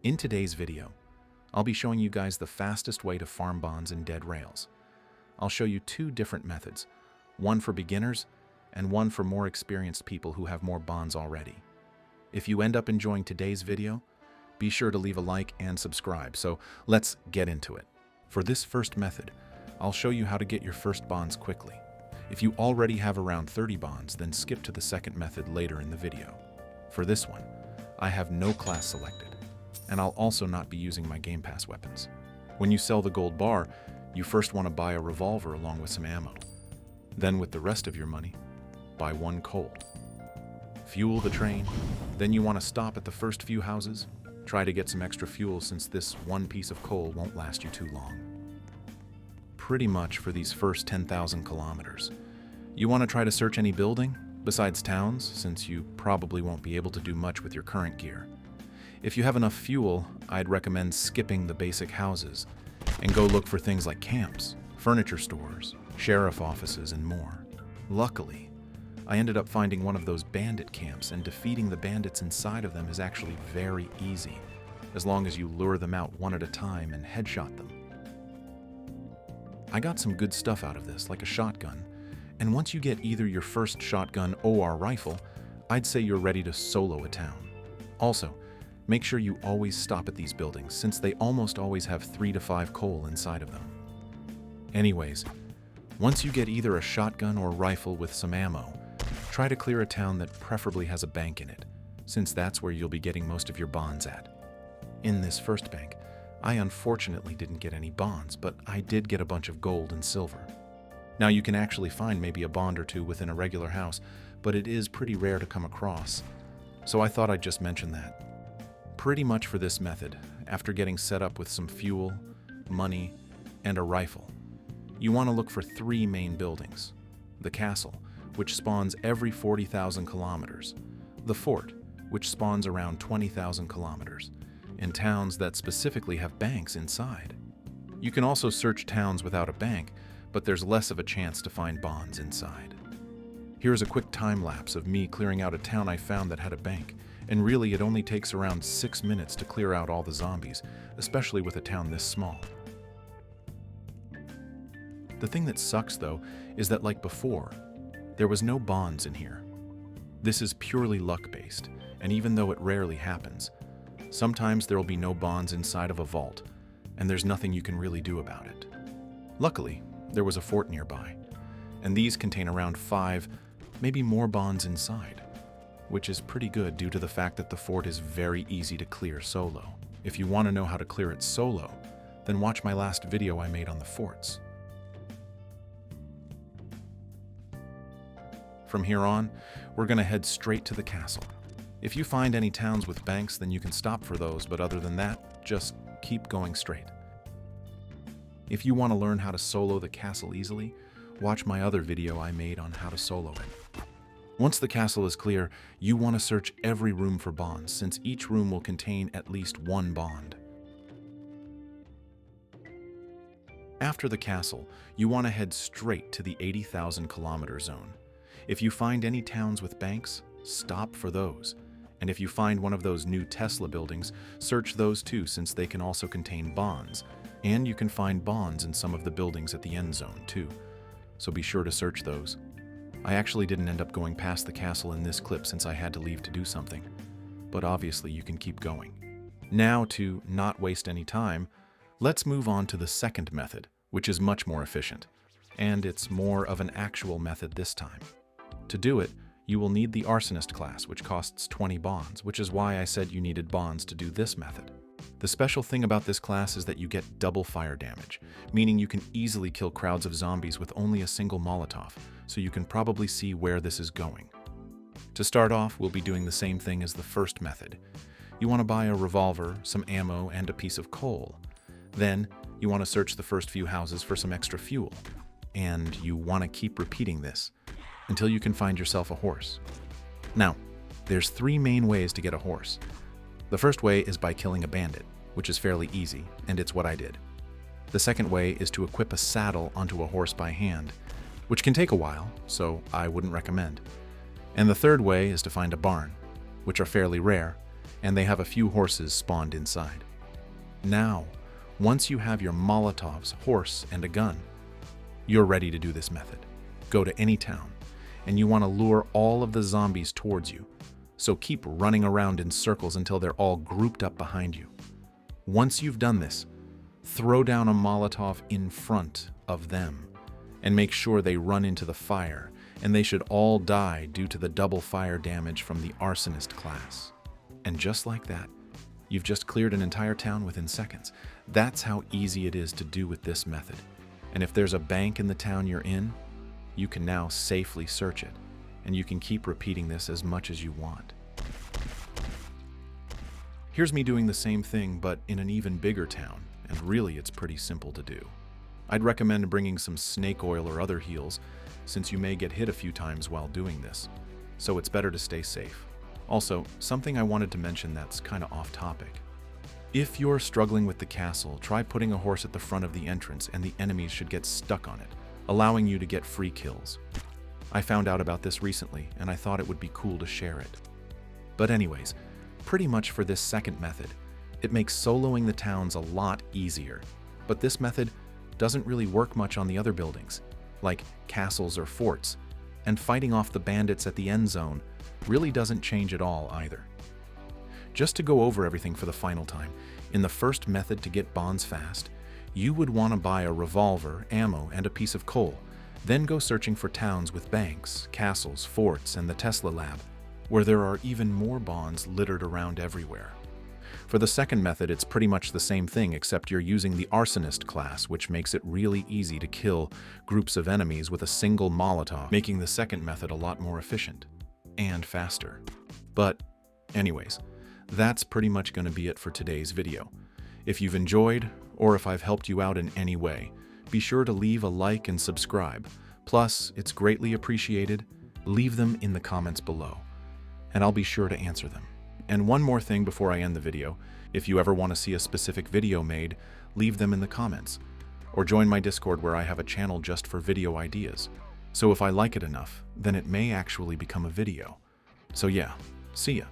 In today's video, I'll be showing you guys the fastest way to farm bonds in Dead Rails. I'll show you two different methods, one for beginners and one for more experienced people who have more bonds already. If you end up enjoying today's video, be sure to leave a like and subscribe, so let's get into it. For this first method, I'll show you how to get your first bonds quickly. If you already have around 30 bonds, then skip to the second method later in the video. For this one, I have no class selected, and I'll also not be using my Game Pass weapons. When you sell the gold bar, you first want to buy a revolver along with some ammo. Then with the rest of your money, buy one coal. Fuel the train, then you want to stop at the first few houses. Try to get some extra fuel since this one piece of coal won't last you too long. Pretty much for these first 10,000 kilometers. You want to try to search any building, besides towns, since you probably won't be able to do much with your current gear. If you have enough fuel, I'd recommend skipping the basic houses and go look for things like camps, furniture stores, sheriff offices, and more. Luckily, I ended up finding one of those bandit camps, and defeating the bandits inside of them is actually very easy, as long as you lure them out one at a time and headshot them. I got some good stuff out of this, like a shotgun, and once you get either your first shotgun or rifle, I'd say you're ready to solo a town. Also, make sure you always stop at these buildings, since they almost always have 3 to 5 coal inside of them. Anyways, once you get either a shotgun or rifle with some ammo, try to clear a town that preferably has a bank in it, since that's where you'll be getting most of your bonds at. In this first bank, I unfortunately didn't get any bonds, but I did get a bunch of gold and silver. Now you can actually find maybe a bond or two within a regular house, but it is pretty rare to come across, so I thought I'd just mention that. Pretty much for this method, after getting set up with some fuel, money, and a rifle, you want to look for 3 main buildings. The castle, which spawns every 40,000 kilometers. The fort, which spawns around 20,000 kilometers. And towns that specifically have banks inside. You can also search towns without a bank, but there's less of a chance to find bonds inside. Here's a quick time lapse of me clearing out a town I found that had a bank, and really it only takes around 6 minutes to clear out all the zombies, especially with a town this small. The thing that sucks though is that, like before, there was no bonds in here. This is purely luck based, and even though it rarely happens, sometimes there will be no bonds inside of a vault, and there's nothing you can really do about it. Luckily, there was a fort nearby, and these contain around 5, maybe more bonds inside, which is pretty good due to the fact that the fort is very easy to clear solo. If you want to know how to clear it solo, then watch my last video I made on the forts. From here on, we're going to head straight to the castle. If you find any towns with banks, then you can stop for those, but other than that, just keep going straight. If you want to learn how to solo the castle easily, watch my other video I made on how to solo it. Once the castle is clear, you want to search every room for bonds, since each room will contain at least 1 bond. After the castle, you want to head straight to the 80,000 kilometer zone. If you find any towns with banks, stop for those. And if you find one of those new Tesla buildings, search those too, since they can also contain bonds. And you can find bonds in some of the buildings at the end zone too, so be sure to search those. I actually didn't end up going past the castle in this clip since I had to leave to do something, but obviously you can keep going. Now, to not waste any time, let's move on to the second method, which is much more efficient, and it's more of an actual method this time. To do it, you will need the Arsonist class, which costs 20 bonds, which is why I said you needed bonds to do this method. The special thing about this class is that you get double fire damage, meaning you can easily kill crowds of zombies with only a single Molotov, so you can probably see where this is going. To start off, we'll be doing the same thing as the first method. You want to buy a revolver, some ammo, and a piece of coal. Then, you want to search the first few houses for some extra fuel. And you want to keep repeating this until you can find yourself a horse. Now, there's 3 main ways to get a horse. The first way is by killing a bandit, which is fairly easy, and it's what I did. The second way is to equip a saddle onto a horse by hand, which can take a while, so I wouldn't recommend. And the third way is to find a barn, which are fairly rare, and they have a few horses spawned inside. Now, once you have your Molotovs, horse, and a gun, you're ready to do this method. Go to any town, and you want to lure all of the zombies towards you, so keep running around in circles until they're all grouped up behind you. Once you've done this, throw down a Molotov in front of them, and make sure they run into the fire, and they should all die due to the double fire damage from the arsonist class. And just like that, you've just cleared an entire town within seconds. That's how easy it is to do with this method. And if there's a bank in the town you're in, you can now safely search it, and you can keep repeating this as much as you want. Here's me doing the same thing, but in an even bigger town, and really it's pretty simple to do. I'd recommend bringing some snake oil or other heals, since you may get hit a few times while doing this, so it's better to stay safe. Also, something I wanted to mention that's kind of off topic. If you're struggling with the castle, try putting a horse at the front of the entrance and the enemies should get stuck on it, allowing you to get free kills. I found out about this recently, and I thought it would be cool to share it. But anyways, pretty much for this second method, it makes soloing the towns a lot easier. But this method doesn't really work much on the other buildings, like castles or forts, and fighting off the bandits at the end zone really doesn't change at all either. Just to go over everything for the final time, in the first method to get bonds fast, you would want to buy a revolver, ammo, and a piece of coal, then go searching for towns with banks, castles, forts, and the Tesla lab, where there are even more bonds littered around everywhere. For the second method, it's pretty much the same thing, except you're using the arsonist class, which makes it really easy to kill groups of enemies with a single Molotov, making the second method a lot more efficient and faster. But anyways, that's pretty much going to be it for today's video. If you've enjoyed, or if I've helped you out in any way, be sure to leave a like and subscribe. Plus, it's greatly appreciated. Leave them in the comments below, and I'll be sure to answer them. And one more thing before I end the video, if you ever want to see a specific video made, leave them in the comments, or join my Discord where I have a channel just for video ideas. So if I like it enough, then it may actually become a video. So yeah, see ya.